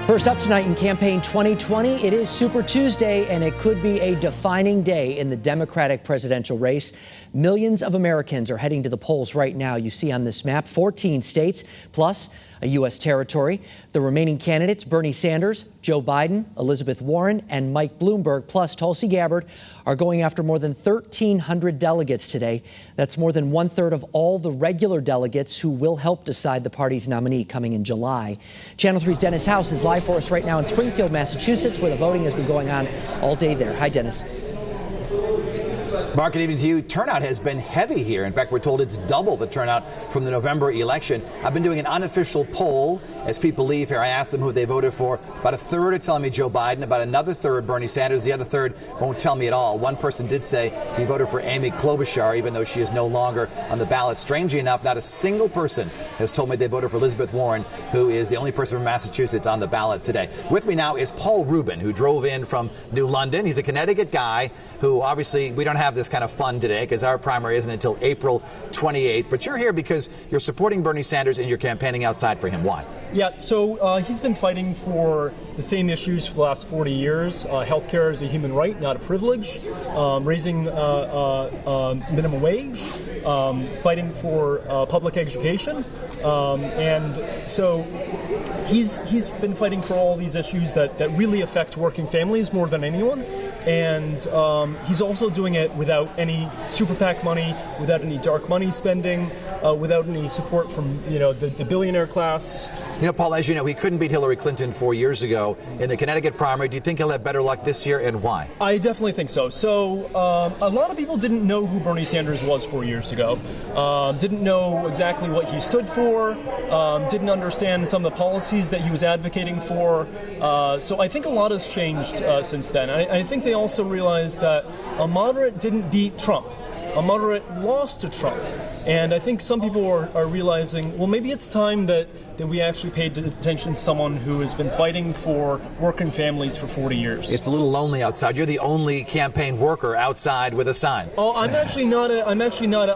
First up tonight in campaign 2020, it is Super Tuesday, and it could be a defining day in the Democratic presidential race. Millions of Americans are heading to the polls right now. You see on this map 14 states plus a U.S. territory. The remaining candidates, Bernie Sanders, Joe Biden, Elizabeth Warren, and Mike Bloomberg, plus Tulsi Gabbard, are going after more than 1,300 delegates today. That's more than one-third of all the regular delegates who will help decide the party's nominee coming in July. Channel 3's Dennis House is live for us right now in Springfield, Massachusetts, where the voting has been going on all day there. Hi, Dennis. Mark, good evening to you. Turnout has been heavy here. In fact, we're told it's double the turnout from the November election. I've been doing an unofficial poll as people leave here. I asked them who they voted for. About a third are telling me Joe Biden, about another third Bernie Sanders. The other third won't tell me at all. One person did say he voted for Amy Klobuchar, even though she is no longer on the ballot. Strangely enough, not a single person has told me they voted for Elizabeth Warren, who is the only person from Massachusetts on the ballot today. With me now is Paul Rubin, who drove in from New London. He's a Connecticut guy who obviously we don't have this kind of fun today because our primary isn't until April 28th. But you're here because you're supporting Bernie Sanders and you're campaigning outside for him. Why? Yeah, so he's been fighting for the same issues for the last 40 years. Healthcare is a human right, not a privilege. Raising minimum wage, fighting for public education. And so he's been fighting for all these issues that really affect working families more than anyone. And he's also doing it without any super PAC money, without any dark money spending, without any support from the billionaire class. Paul, as you know, he couldn't beat Hillary Clinton 4 years ago in the Connecticut primary. Do you think he'll have better luck this year, and why? I definitely think so. So a lot of people didn't know who Bernie Sanders was 4 years ago, didn't know exactly what he stood for, didn't understand some of the policies that he was advocating for. So I think a lot has changed since then. I think they also realized that a moderate didn't beat Trump. A moderate lost to Trump. And I think some people are realizing, well, maybe it's time that we actually paid attention to someone who has been fighting for working families for 40 years. It's a little lonely outside. You're the only campaiign worker outside with a sign. Oh, I'm actually not a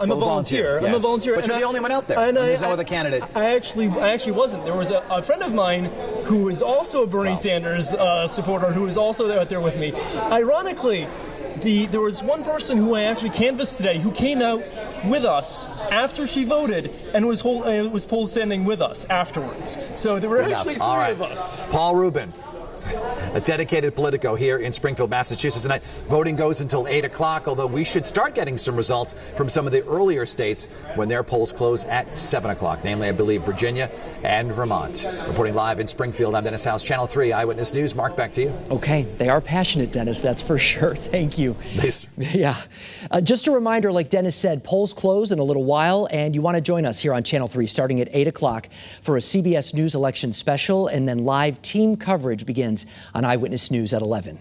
volunteer. Yes. I'm a volunteer. But you're the only one out there. And there's no other candidate. I actually wasn't. There was a friend of mine who is also a Bernie Sanders supporter who is also out there with me. Ironically, there was one person who I actually canvassed today who came out with us after she voted and was poll standing with us afterwards. So there were actually three of us. Paul Rubin, a dedicated Politico here in Springfield, Massachusetts tonight. Voting goes until 8 o'clock, although we should start getting some results from some of the earlier states when their polls close at 7 o'clock, namely, I believe, Virginia and Vermont. Reporting live in Springfield, I'm Dennis House, Channel 3 Eyewitness News. Mark, back to you. Okay, they are passionate, Dennis, that's for sure. Thank you. Yeah. Just a reminder, like Dennis said, polls close in a little while, and you want to join us here on Channel 3 starting at 8 o'clock for a CBS News election special, and then live team coverage begins on Eyewitness News at 11.